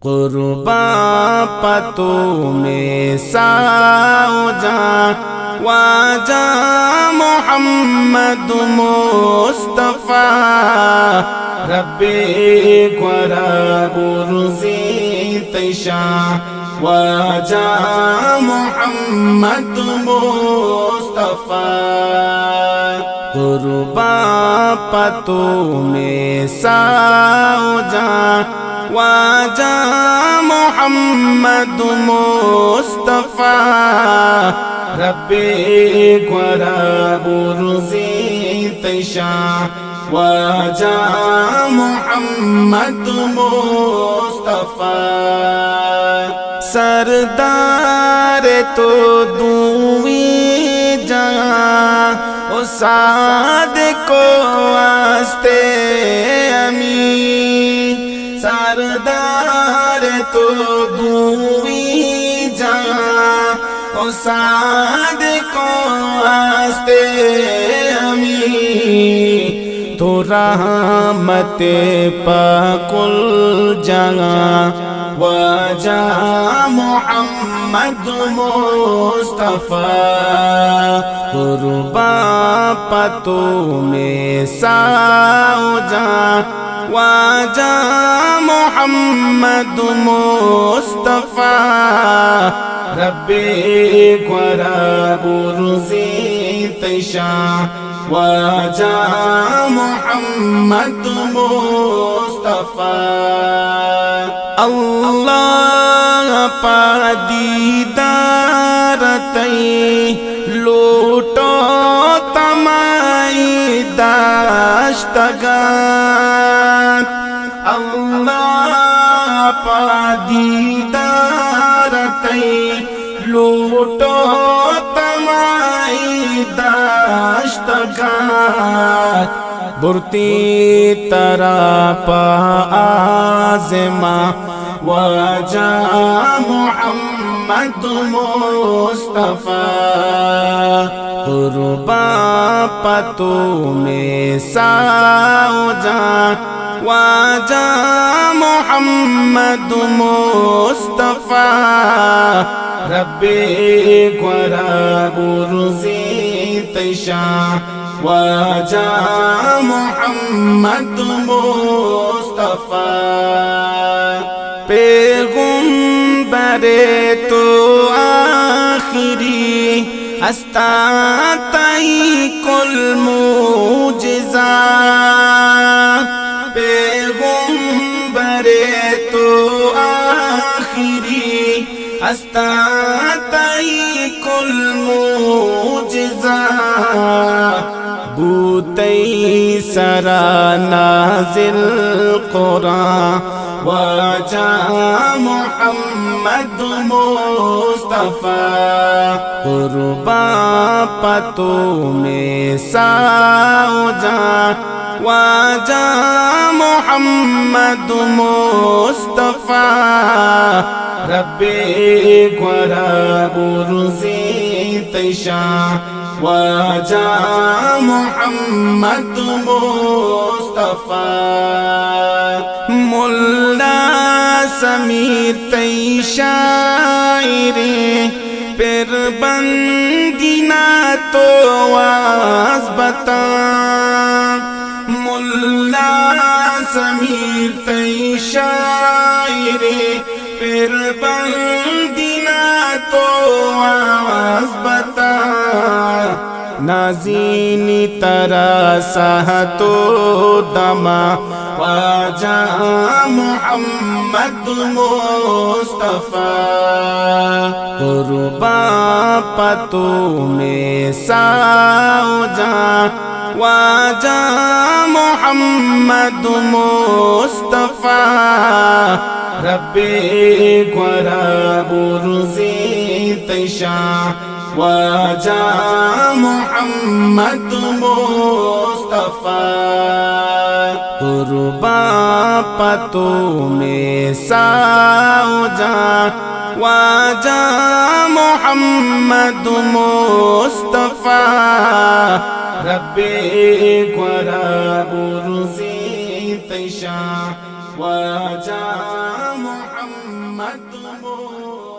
कुर्बां पतों में साओजा वाजा मोहम्मद मुस्तफा रब्बे ग्वरा बुर्ज़ी तैशा वाजा मोहम्मद मुस्तफा कुर्बां पतों में साओजा वाजा मोहम्मद मुस्तफा रब्बे ग्वरा बुर्ज़ी तैशा वाजा मोहम्मद मुस्तफा सरदार तो दूवी जहां ओ सादिको आस्ते अमी सरदार तो दूवी जहां ओ सादिको आस्ते अमी तो रहमते पाकुल जहां वाजा मोहम्मद मुस्तफा कुर्बां पतों में साओजा वाजा मोहम्मद मुस्तफा रब्बे ग्वरा बुर्ज़ी तैशा वाजा मोहम्मद मुस्तफा अल्लाह पा दीदार तई लूटो तमाई दाश्तगार अल्लाह पा दीदार तई लूटो तमाई दाश्तगार बुरती तरा पा आज़मा वाजा मोहम्मद मुस्तफा कुर्बां पतों में साओजा वाजा मोहम्मद मुस्तफा रब्बे ग्वरा बुर्ज़ी तैशा वाजा मोहम्मद मुस्तफा पैगंबरे तो आखिरी हस्ता तई कुल मुजिज़ा पैगंबरे तो आखिरी हस्ता तई कुल मुजिज़ा बूतई सरा नाज़िल कुरान वाजा मोहम्मद मुस्तफा कुर्बां पतों में साओजा वाजा मोहम्मद मुस्तफा रब्बे ग्वरा बुर्ज़ी तैशा वाजा मोहम्मद मुस्तफा मुल्ला समीर तई शायरे फिर बंदीना तो आवाज़ बता मुल्ला समीर तई शायरे फिर बंदीना तो आवाज़ बता नाज़ीनी तरा सहतो दमा वाजा मोहम्मद मुस्तफा कुर्बां पतों में साओजा वाजा मोहम्मद मुस्तफा रब्बे ग्वरा बुर्ज़ी तैशा वाजा मोहम्मद मुस्तफा कुर्बां पतों में साओजा वाजा मोहम्मद मुस्तफा रब्बे ग्वरा बुर्ज़ी तैशा वाजा मोहम्मद मोहम्मद